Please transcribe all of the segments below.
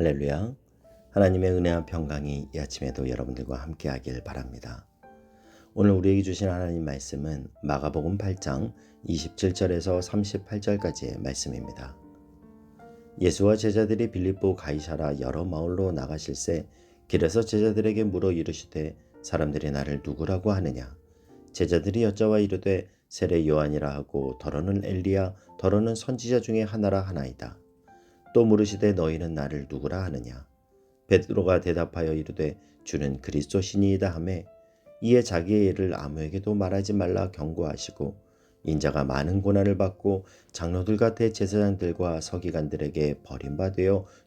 할렐루야. 하나님의 은혜와 평강이 이 아침에도 여러분들과 함께하길 바랍니다. 오늘 우리에게 주신 하나님 말씀은 마가복음 8장 27절에서 38절까지의 말씀입니다. 예수와 제자들이 빌립보 가이사라 여러 마을로 나가실새 길에서 제자들에게 물어 이르시되 사람들이 나를 누구라고 하느냐. 제자들이 여짜와 이르되 세례 요한이라 하고 더러는 엘리야 더러는 선지자 중에 하나라 하나이다. 또 물으시되 너희는 나를 누구라 하느냐. 베드로가 대답하여 이르되 주는 그리스도시니이다 하매 이에 자기의 일을 아무에게도 말하지 말라 경고하시고 인자가 많은 고난을 받고 장로들과 대제사장들과 서기관들에게 버림받아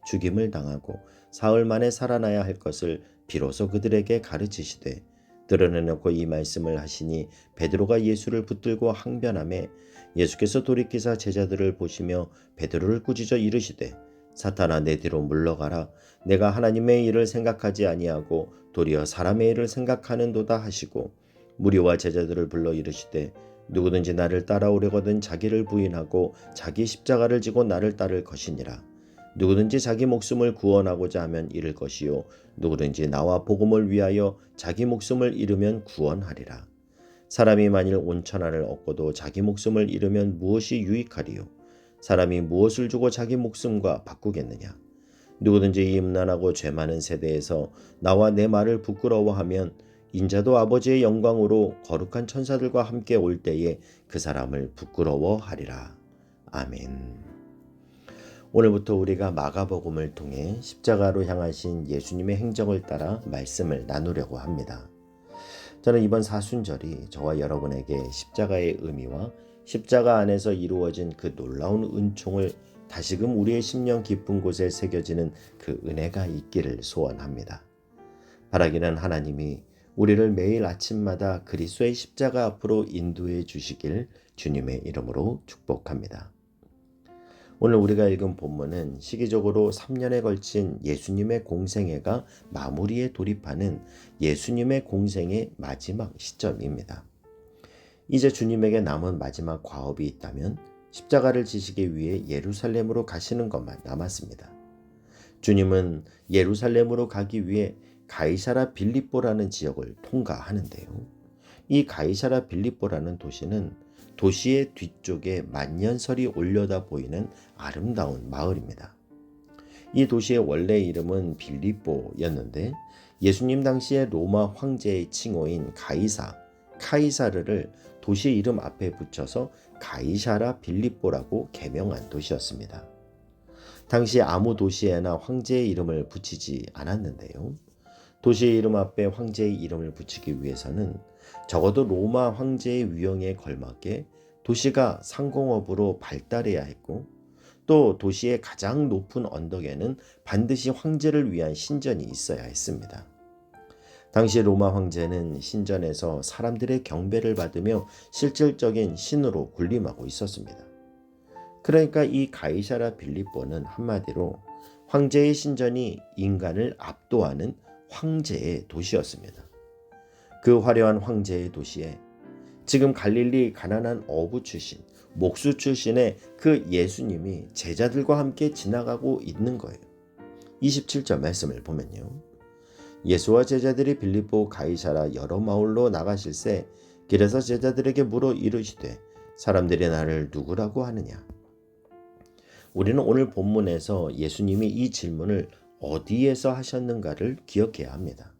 죽임을 당하고 사흘 만에 살아나야 할 것을 비로소 그들에게 가르치시되 드러내놓고 이 말씀을 하시니 베드로가 예수를 붙들고 항변하매 예수께서 돌이키사 제자들을 보시며 베드로를 꾸짖어 이르시되 사탄아 내 뒤로 물러가라. 내가 하나님의 일을 생각하지 아니하고 도리어 사람의 일을 생각하는도다 하시고 무리와 제자들을 불러 이르시되 누구든지 나를 따라오려거든 자기를 부인하고 자기 십자가를 지고 나를 따를 것이니라. 누구든지 자기 목숨을 구원하고자 하면 잃을 것이요 누구든지 나와 복음을 위하여 자기 목숨을 잃으면 구원하리라. 사람이 만일 온 천하를 얻고도 자기 목숨을 잃으면 무엇이 유익하리요. 사람이 무엇을 주고 자기 목숨과 바꾸겠느냐. 누구든지 이 음란하고 죄 많은 세대에서 나와 내 말을 부끄러워하면 인자도 아버지의 영광으로 거룩한 천사들과 함께 올 때에 그 사람을 부끄러워하리라. 아멘. 오늘부터 우리가 마가복음을 통해 십자가로 향하신 예수님의 행적을 따라 말씀을 나누려고 합니다. 저는 이번 사순절이 저와 여러분에게 십자가의 의미와 십자가 안에서 이루어진 그 놀라운 은총을 다시금 우리의 심령 깊은 곳에 새겨지는 그 은혜가 있기를 소원합니다. 바라기는 하나님이 우리를 매일 아침마다 그리스도의 십자가 앞으로 인도해 주시길 주님의 이름으로 축복합니다. 오늘 우리가 읽은 본문은 시기적으로 3년에 걸친 예수님의 공생애가 마무리에 돌입하는 예수님의 공생의 마지막 시점입니다. 이제 주님에게 남은 마지막 과업이 있다면 십자가를 지시기 위해 예루살렘으로 가시는 것만 남았습니다. 주님은 예루살렘으로 가기 위해 가이사라 빌립보라는 지역을 통과하는데요. 이 가이사라 빌립보라는 도시는 도시의 뒤쪽에 만년설이 올려다 보이는 아름다운 마을입니다. 이 도시의 원래 이름은 빌립보였는데 예수님 당시의 로마 황제의 칭호인 카이사르를 도시 이름 앞에 붙여서 가이사라 빌립보라고 개명한 도시였습니다. 당시 아무 도시에나 황제의 이름을 붙이지 않았는데요. 도시의 이름 앞에 황제의 이름을 붙이기 위해서는 적어도 로마 황제의 위용에 걸맞게 도시가 상공업으로 발달해야 했고 또 도시의 가장 높은 언덕에는 반드시 황제를 위한 신전이 있어야 했습니다. 당시 로마 황제는 신전에서 사람들의 경배를 받으며 실질적인 신으로 군림하고 있었습니다. 그러니까 이 가이사라 빌립보는 한마디로 황제의 신전이 인간을 압도하는 황제의 도시였습니다. 그 화려한 황제의 도시에 지금 갈릴리 가난한 어부 출신, 목수 출신의 그 예수님이 제자들과 함께 지나가고 있는 거예요. 27절 말씀을 보면요. 예수와 제자들이 빌립보 가이사라 여러 마을로 나가실새 길에서 제자들에게 물어 이르시되 사람들이 나를 누구라고 하느냐. 우리는 오늘 본문에서 예수님이 이 질문을 어디에서 하셨는가를 기억해야 합니다.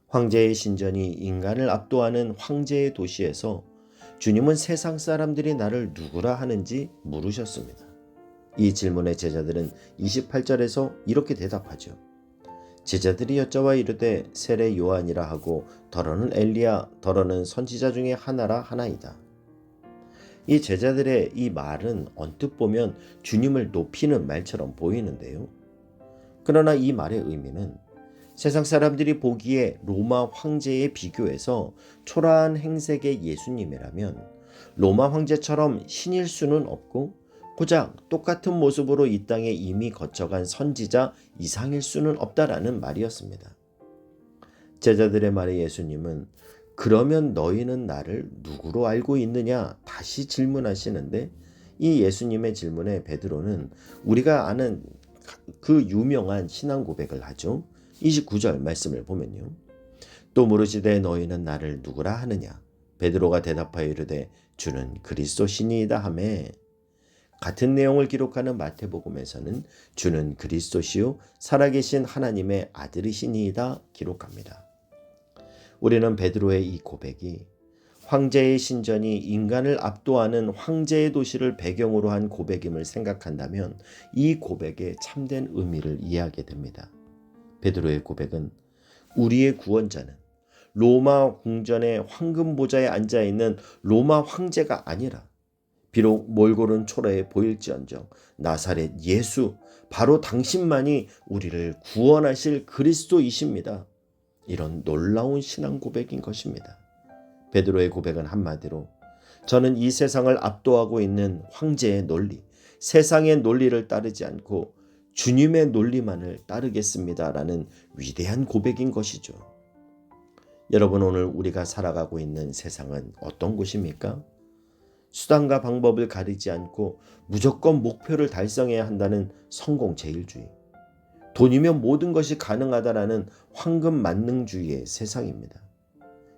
황제의 신전이 인간을 압도하는 황제의 도시에서 주님은 세상 사람들이 나를 누구라 하는지 물으셨습니다. 이 질문에 제자들은 28절에서 이렇게 대답하죠. 제자들이 여짜와 이르되 세례 요한이라 하고 더러는 엘리야 더러는 선지자 중에 하나라 하나이다. 이 제자들의 이 말은 언뜻 보면 주님을 높이는 말처럼 보이는데요. 그러나 이 말의 의미는 세상 사람들이 보기에 로마 황제에 비교해서 초라한 행색의 예수님이라면 로마 황제처럼 신일 수는 없고 고작 똑같은 모습으로 이 땅에 이미 거쳐간 선지자 이상일 수는 없다라는 말이었습니다. 제자들의 말에 예수님은 그러면 너희는 나를 누구로 알고 있느냐 다시 질문하시는데 이 예수님의 질문에 베드로는 우리가 아는 그 유명한 신앙 고백을 하죠. 29절 말씀을 보면요. 또 물으시되 너희는 나를 누구라 하느냐? 베드로가 대답하여 이르되 주는 그리스도시니이다 하매, 같은 내용을 기록하는 마태복음에서는 주는 그리스도시요 살아계신 하나님의 아들이시니이다 기록합니다. 우리는 베드로의 이 고백이 황제의 신전이 인간을 압도하는 황제의 도시를 배경으로 한 고백임을 생각한다면 이 고백의 참된 의미를 이해하게 됩니다. 베드로의 고백은 우리의 구원자는 로마 궁전의 황금 보좌에 앉아있는 로마 황제가 아니라 비록 몰골은 초라해 보일지언정 나사렛 예수, 바로 당신만이 우리를 구원하실 그리스도이십니다. 이런 놀라운 신앙 고백인 것입니다. 베드로의 고백은 한마디로 저는 이 세상을 압도하고 있는 황제의 논리, 세상의 논리를 따르지 않고 주님의 논리만을 따르겠습니다라는 위대한 고백인 것이죠. 여러분, 오늘 우리가 살아가고 있는 세상은 어떤 곳입니까? 수단과 방법을 가리지 않고 무조건 목표를 달성해야 한다는 성공제일주의, 돈이면 모든 것이 가능하다라는 황금 만능주의의 세상입니다.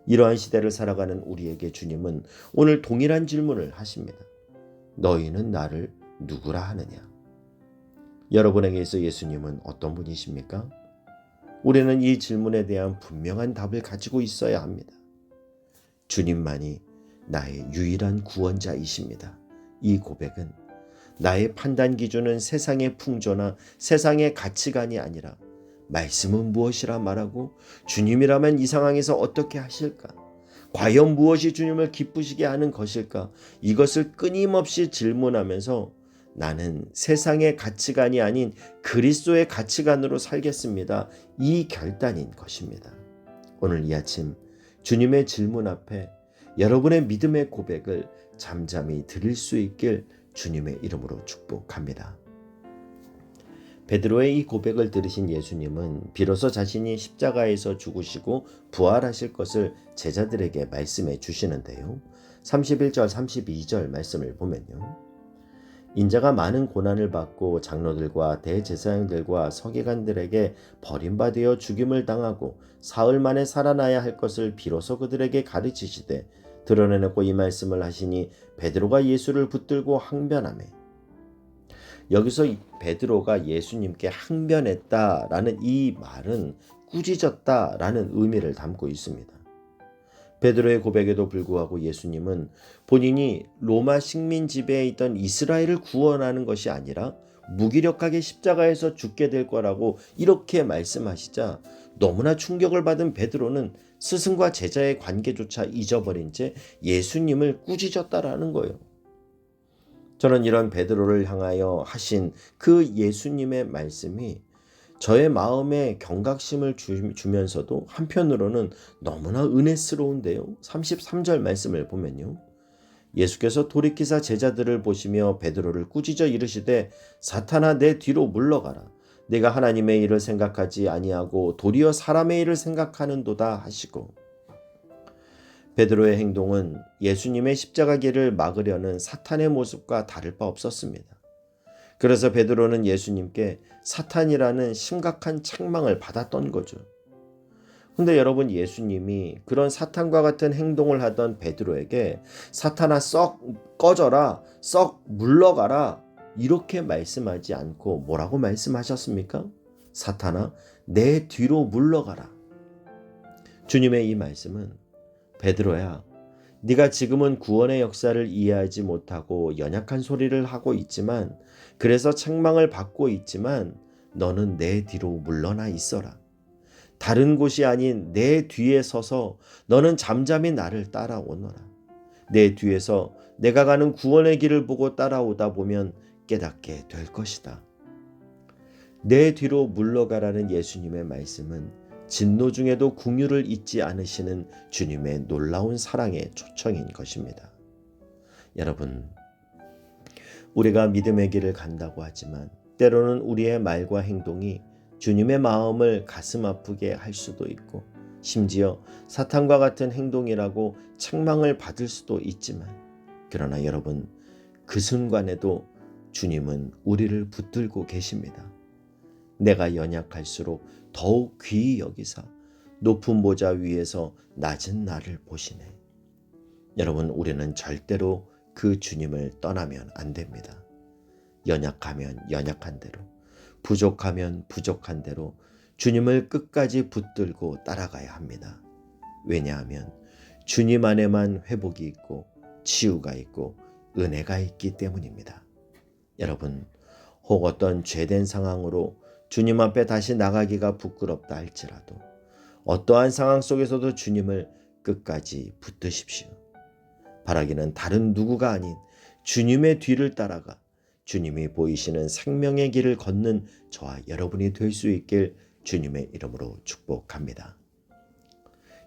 이러한 시대를 살아가는 우리에게 주님은 오늘 동일한 질문을 하십니다. 너희는 나를 누구라 하느냐? 여러분에게 있어 예수님은 어떤 분이십니까? 우리는 이 질문에 대한 분명한 답을 가지고 있어야 합니다. 주님만이 나의 유일한 구원자이십니다. 이 고백은 나의 판단 기준은 세상의 풍조나 세상의 가치관이 아니라 말씀은 무엇이라 말하고 주님이라면 이 상황에서 어떻게 하실까? 과연 무엇이 주님을 기쁘시게 하는 것일까? 이것을 끊임없이 질문하면서 나는 세상의 가치관이 아닌 그리스도의 가치관으로 살겠습니다. 이 결단인 것입니다. 오늘 이 아침 주님의 질문 앞에 여러분의 믿음의 고백을 잠잠히 드릴 수 있길 주님의 이름으로 축복합니다. 베드로의 이 고백을 들으신 예수님은 비로소 자신이 십자가에서 죽으시고 부활하실 것을 제자들에게 말씀해 주시는데요. 31절 32절 말씀을 보면요. 인자가 많은 고난을 받고 장로들과 대제사장들과 서기관들에게 버림받아 죽임을 당하고 사흘 만에 살아나야 할 것을 비로소 그들에게 가르치시되 드러내놓고 이 말씀을 하시니 베드로가 예수를 붙들고 항변하매, 여기서 베드로가 예수님께 항변했다라는 이 말은 꾸짖었다라는 의미를 담고 있습니다. 베드로의 고백에도 불구하고 예수님은 본인이 로마 식민 지배에 있던 이스라엘을 구원하는 것이 아니라 무기력하게 십자가에서 죽게 될 거라고 이렇게 말씀하시자 너무나 충격을 받은 베드로는 스승과 제자의 관계조차 잊어버린 채 예수님을 꾸짖었다라는 거예요. 저는 이런 베드로를 향하여 하신 그 예수님의 말씀이 저의 마음에 경각심을 주면서도 한편으로는 너무나 은혜스러운데요. 33절 말씀을 보면요. 예수께서 돌이키사 제자들을 보시며 베드로를 꾸짖어 이르시되 사탄아 내 뒤로 물러가라. 내가 하나님의 일을 생각하지 아니하고 도리어 사람의 일을 생각하는도다 하시고, 베드로의 행동은 예수님의 십자가길을 막으려는 사탄의 모습과 다를 바 없었습니다. 그래서 베드로는 예수님께 사탄이라는 심각한 책망을 받았던 거죠. 근데 여러분, 예수님이 그런 사탄과 같은 행동을 하던 베드로에게 사탄아 썩 꺼져라, 썩 물러가라 이렇게 말씀하지 않고 뭐라고 말씀하셨습니까? 사탄아 내 뒤로 물러가라. 주님의 이 말씀은 베드로야, 네가 지금은 구원의 역사를 이해하지 못하고 연약한 소리를 하고 있지만, 그래서 책망을 받고 있지만 너는 내 뒤로 물러나 있어라. 다른 곳이 아닌 내 뒤에 서서 너는 잠잠히 나를 따라오너라. 내 뒤에서 내가 가는 구원의 길을 보고 따라오다 보면 깨닫게 될 것이다. 내 뒤로 물러가라는 예수님의 말씀은 진노 중에도 긍휼을 잊지 않으시는 주님의 놀라운 사랑의 초청인 것입니다. 여러분, 우리가 믿음의 길을 간다고 하지만 때로는 우리의 말과 행동이 주님의 마음을 가슴 아프게 할 수도 있고, 심지어 사탄과 같은 행동이라고 책망을 받을 수도 있지만, 그러나 여러분, 그 순간에도 주님은 우리를 붙들고 계십니다. 내가 연약할수록 더욱 귀히 여기사 높은 보좌 위에서 낮은 나를 보시네. 여러분, 우리는 절대로 그 주님을 떠나면 안 됩니다. 연약하면 연약한 대로, 부족하면 부족한 대로 주님을 끝까지 붙들고 따라가야 합니다. 왜냐하면 주님 안에만 회복이 있고 치유가 있고 은혜가 있기 때문입니다. 여러분, 혹 어떤 죄된 상황으로 주님 앞에 다시 나가기가 부끄럽다 할지라도 어떠한 상황 속에서도 주님을 끝까지 붙드십시오. 바라기는 다른 누구가 아닌 주님의 뒤를 따라가 주님이 보이시는 생명의 길을 걷는 저와 여러분이 될 수 있길 주님의 이름으로 축복합니다.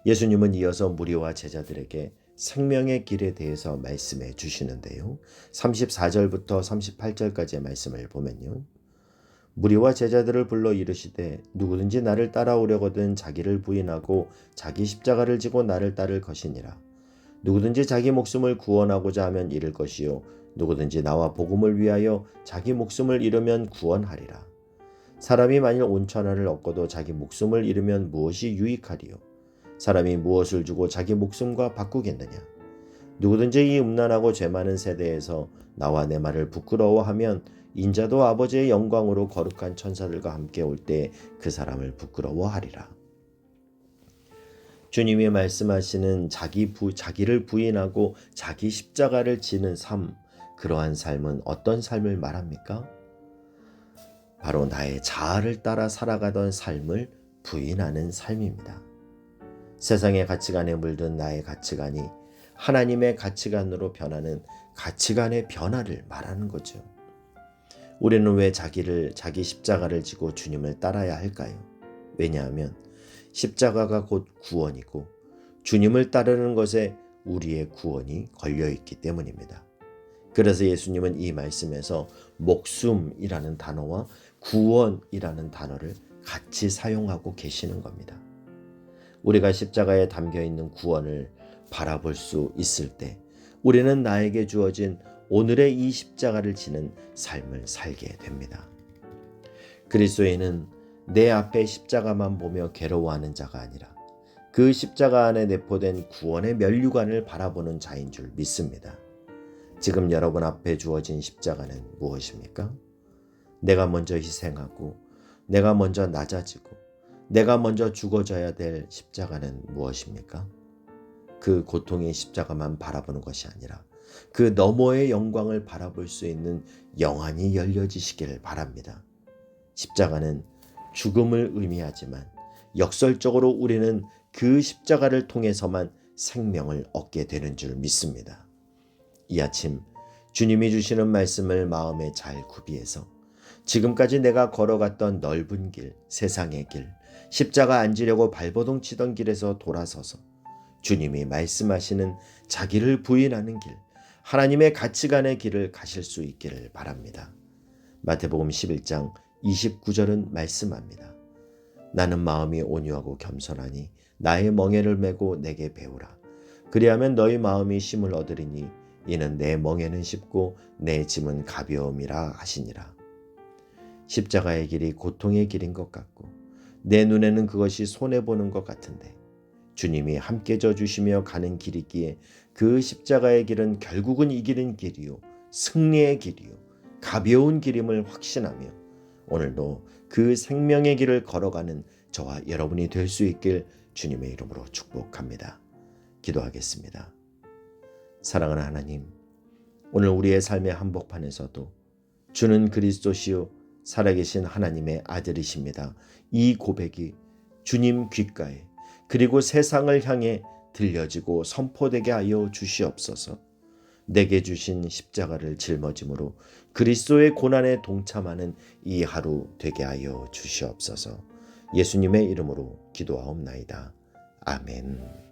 예수님은 이어서 무리와 제자들에게 생명의 길에 대해서 말씀해 주시는데요. 34절부터 38절까지의 말씀을 보면요. 무리와 제자들을 불러 이르시되 누구든지 나를 따라오려거든 자기를 부인하고 자기 십자가를 지고 나를 따를 것이니라. 누구든지 자기 목숨을 구원하고자 하면 잃을 것이요 누구든지 나와 복음을 위하여 자기 목숨을 잃으면 구원하리라. 사람이 만일 온천하를 얻고도 자기 목숨을 잃으면 무엇이 유익하리요? 사람이 무엇을 주고 자기 목숨과 바꾸겠느냐? 누구든지 이 음란하고 죄 많은 세대에서 나와 내 말을 부끄러워하면 인자도 아버지의 영광으로 거룩한 천사들과 함께 올 때 그 사람을 부끄러워하리라. 주님이 말씀하시는 자기를 부인하고 자기 십자가를 지는 삶, 그러한 삶은 어떤 삶을 말합니까? 바로 나의 자아를 따라 살아가던 삶을 부인하는 삶입니다. 세상의 가치관에 물든 나의 가치관이 하나님의 가치관으로 변하는 가치관의 변화를 말하는 거죠. 우리는 왜 자기 십자가를 지고 주님을 따라야 할까요? 왜냐하면 십자가가 곧 구원이고 주님을 따르는 것에 우리의 구원이 걸려있기 때문입니다. 그래서 예수님은 이 말씀에서 목숨이라는 단어와 구원이라는 단어를 같이 사용하고 계시는 겁니다. 우리가 십자가에 담겨있는 구원을 바라볼 수 있을 때 우리는 나에게 주어진 오늘의 이 십자가를 지는 삶을 살게 됩니다. 그리스도인은 내 앞에 십자가만 보며 괴로워하는 자가 아니라 그 십자가 안에 내포된 구원의 면류관을 바라보는 자인 줄 믿습니다. 지금 여러분 앞에 주어진 십자가는 무엇입니까? 내가 먼저 희생하고 내가 먼저 낮아지고 내가 먼저 죽어져야 될 십자가는 무엇입니까? 그 고통의 십자가만 바라보는 것이 아니라 그 너머의 영광을 바라볼 수 있는 영안이 열려지시기를 바랍니다. 십자가는 죽음을 의미하지만 역설적으로 우리는 그 십자가를 통해서만 생명을 얻게 되는 줄 믿습니다. 이 아침 주님이 주시는 말씀을 마음에 잘 구비해서 지금까지 내가 걸어갔던 넓은 길, 세상의 길, 십자가 안 지려고 발버둥 치던 길에서 돌아서서 주님이 말씀하시는 자기를 부인하는 길, 하나님의 가치관의 길을 가실 수 있기를 바랍니다. 마태복음 11장 29절은 말씀합니다. 나는 마음이 온유하고 겸손하니 나의 멍에를 메고 내게 배우라. 그리하면 너희 마음이 쉼을 얻으리니 이는 내 멍에는 쉽고 내 짐은 가벼움이라 하시니라. 십자가의 길이 고통의 길인 것 같고 내 눈에는 그것이 손해보는 것 같은데 주님이 함께 져주시며 가는 길이기에 그 십자가의 길은 결국은 이기는 길이요 승리의 길이요 가벼운 길임을 확신하며 오늘도 그 생명의 길을 걸어가는 저와 여러분이 될 수 있길 주님의 이름으로 축복합니다. 기도하겠습니다. 사랑하는 하나님, 오늘 우리의 삶의 한복판에서도 주는 그리스도시요 살아계신 하나님의 아들이십니다. 이 고백이 주님 귓가에 그리고 세상을 향해 들려지고 선포되게 하여 주시옵소서. 내게 주신 십자가를 짊어짐으로 그리스도의 고난에 동참하는 이 하루 되게 하여 주시옵소서. 예수님의 이름으로 기도하옵나이다. 아멘.